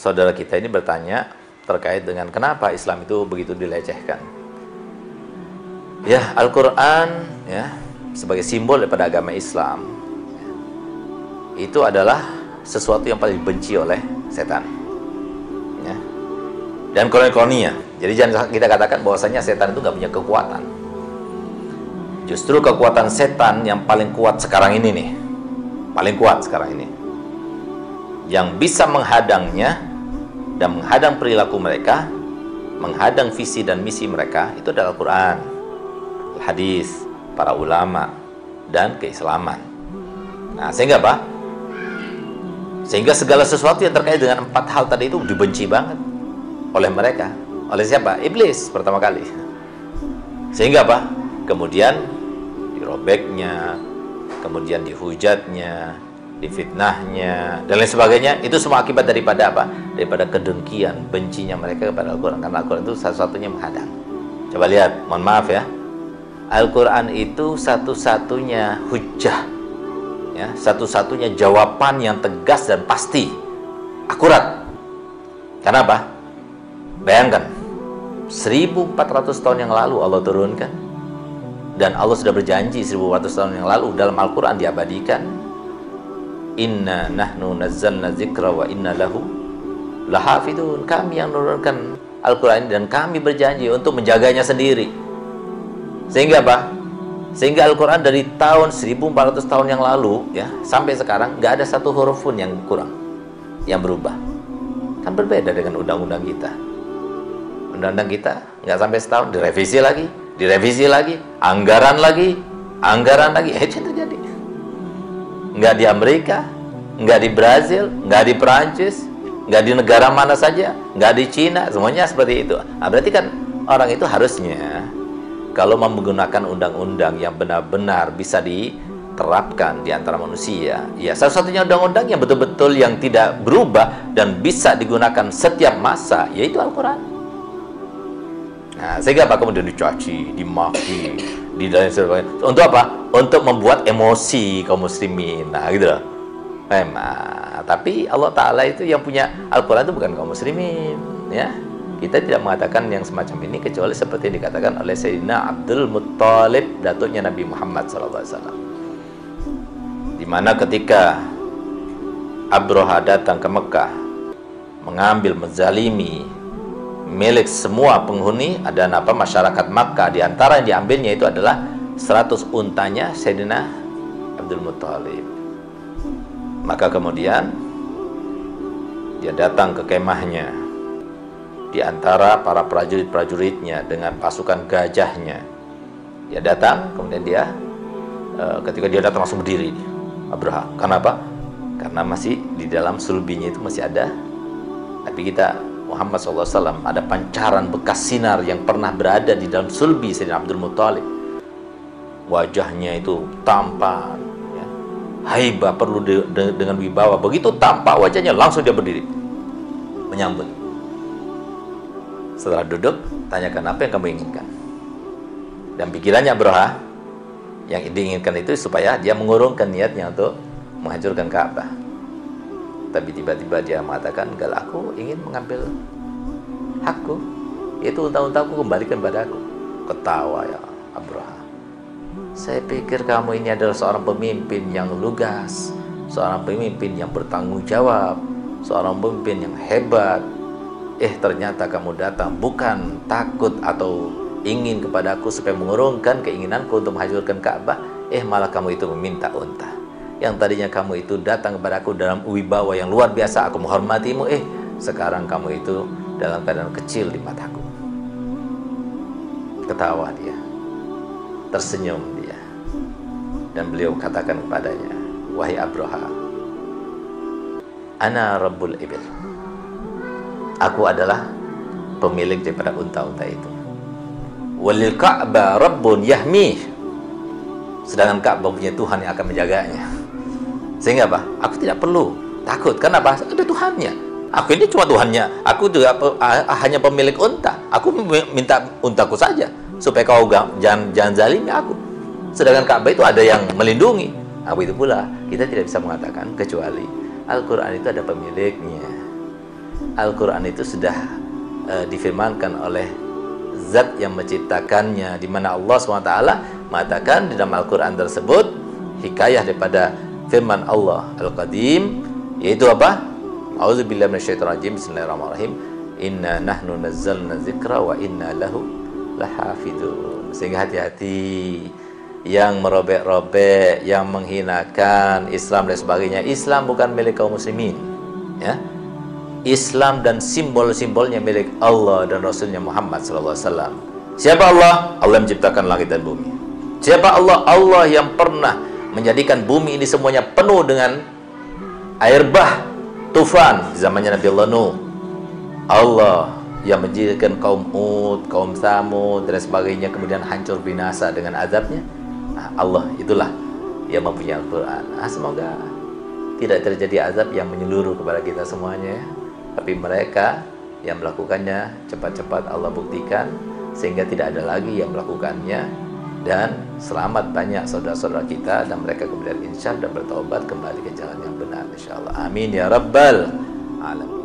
saudara kita ini bertanya terkait dengan kenapa Islam itu begitu dilecehkan. Ya, Al-Quran ya, sebagai simbol daripada agama Islam itu adalah sesuatu yang paling dibenci oleh setan ya. Dan kroni-kroninya. Jadi jangan kita katakan bahwasanya setan itu nggak punya kekuatan. Justru kekuatan setan yang paling kuat sekarang ini nih, paling kuat sekarang ini, yang bisa menghadangnya dan menghadang perilaku mereka, menghadang visi dan misi mereka, itu adalah Al-Quran, hadis, para ulama, dan keislaman. Nah, sehingga apa? Sehingga segala sesuatu yang terkait dengan 4 hal tadi itu dibenci banget oleh mereka. Oleh siapa? Iblis pertama kali. Sehingga apa? Kemudian dirobeknya, kemudian dihujatnya, difitnahnya, dan lain sebagainya. Itu semua akibat daripada apa? Daripada kedengkian, bencinya mereka kepada Al-Quran. Karena Al-Quran itu satu-satunya menghadang. Coba lihat, mohon maaf ya, Al-Quran itu satu-satunya hujjah ya, satu-satunya jawaban yang tegas dan pasti, akurat. Karena apa? Bayangkan 1400 tahun yang lalu Allah turunkan, dan Allah sudah berjanji 1400 tahun yang lalu dalam Al-Quran diabadikan, inna nahnu nazzalna dzikra wa inna lahu lahafidun. Kami yang menurunkan Al-Quran dan kami berjanji untuk menjaganya sendiri. Sehingga apa? Sehingga Al-Quran dari tahun 1400 tahun yang lalu ya, sampai sekarang nggak ada satu huruf pun yang kurang, yang berubah. Kan berbeda dengan undang-undang kita. Undang-undang kita nggak sampai setahun direvisi lagi, anggaran lagi, itu terjadi. Nggak di Amerika, nggak di Brazil, nggak di Perancis, nggak di negara mana saja, nggak di Cina, semuanya seperti itu. Nah, berarti kan orang itu harusnya kalau menggunakan undang-undang yang benar-benar bisa diterapkan di antara manusia, ya satu-satunya undang-undang yang betul-betul yang tidak berubah dan bisa digunakan setiap masa, yaitu Al-Quran. Nah, sehingga apa? Kemudian dicaci, dimaki, dan sebagainya. Untuk apa? Untuk membuat emosi kaum muslimin. Nah, gitu loh. Memang. Tapi Allah Ta'ala itu yang punya Al-Quran itu bukan kaum muslimin. Ya. Kita tidak mengatakan yang semacam ini kecuali seperti yang dikatakan oleh Sayyidina Abdul Muttalib, datuknya Nabi Muhammad SAW. Dimana ketika Abraha datang ke Mekah, mengambil, menzalimi milik semua penghuni dan masyarakat Makkah, di antara yang diambilnya itu adalah 100 untanya Sayyidina Abdul Muttalib. Maka kemudian dia datang ke kemahnya di antara para prajurit-prajuritnya dengan pasukan gajahnya. Dia datang, kemudian dia ketika dia datang langsung berdiri Abraha. Kenapa? Karena masih di dalam sulbinya itu masih ada Nabi kita Muhammad SAW, ada pancaran bekas sinar yang pernah berada di dalam sulbi Sayyidina Abdul Muttalib. Wajahnya itu tampan ya, haibah, perlu dengan wibawa. Begitu tampak wajahnya, langsung dia berdiri menyambut. Setelah duduk, tanyakan apa yang kamu inginkan. Dan pikirannya Abraha yang diinginkan itu supaya dia mengurungkan niatnya untuk menghancurkan Ka'bah. Tapi tiba-tiba dia mengatakan, enggak, aku ingin mengambil hakku, yaitu unta-untaku kembalikan padaku. Ketawa ya Abraha. Saya pikir kamu ini adalah seorang pemimpin yang lugas, seorang pemimpin yang bertanggung jawab, seorang pemimpin yang hebat. Ternyata kamu datang bukan takut atau ingin kepadaku supaya mengurungkan keinginanku untuk menghancurkan Ka'bah, malah kamu itu meminta unta. Yang tadinya kamu itu datang kepadaku dalam wibawa yang luar biasa, aku menghormatimu, sekarang kamu itu dalam keadaan kecil di mataku. Ketawa dia, tersenyum dia, dan beliau katakan kepadanya, wahai Abraha, ana rabbul ibil, aku adalah pemilik daripada unta-unta itu. Walil Ka'bah rabbun yahmih, sedangkan Ka'bah punya Tuhan yang akan menjaganya. Sehingga apa? Aku tidak perlu takut. Kenapa? Ada Tuhannya. Aku ini cuma Tuhannya. Aku juga hanya pemilik unta. Aku minta untaku saja supaya kau jangan zalimi aku. Sedangkan Ka'bah itu ada yang melindungi. Aku itu pula kita tidak bisa mengatakan kecuali Al-Quran itu ada pemiliknya. Al-Quran itu sudah difirmankan oleh Zat yang menciptakannya, di mana Allah SWT mengatakan di dalam Al-Quran tersebut hikayah daripada firman Allah Al-Qadim, yaitu apa? A'udzubillahi minasyaitonirrajim. Bismillahirrahmanirrahim. Inna nahnu nazzalna dzikra wa inna lahu lahafidun. Sehingga hati-hati yang merobek-robek, yang menghinakan Islam dan sebagainya. Islam bukan milik kaum muslimin, ya. Islam dan simbol-simbolnya milik Allah dan Rasulnya Muhammad SAW. Siapa Allah? Allah yang menciptakan langit dan bumi. Siapa Allah? Allah yang pernah menjadikan bumi ini semuanya penuh dengan air bah, tufan di zamannya Nabi Allah Nuh. Allah yang menjadikan kaum Ud, kaum Tsamud dan sebagainya kemudian hancur binasa dengan azabnya. Nah, Allah itulah yang mempunyai Al-Quran. Semoga tidak terjadi azab yang menyeluruh kepada kita semuanya, tapi mereka yang melakukannya cepat-cepat Allah buktikan sehingga tidak ada lagi yang melakukannya, dan selamat banyak saudara-saudara kita dan mereka kemudian insya dan bertaubat kembali ke jalan yang benar insyaallah. Amin ya rabbal alamin.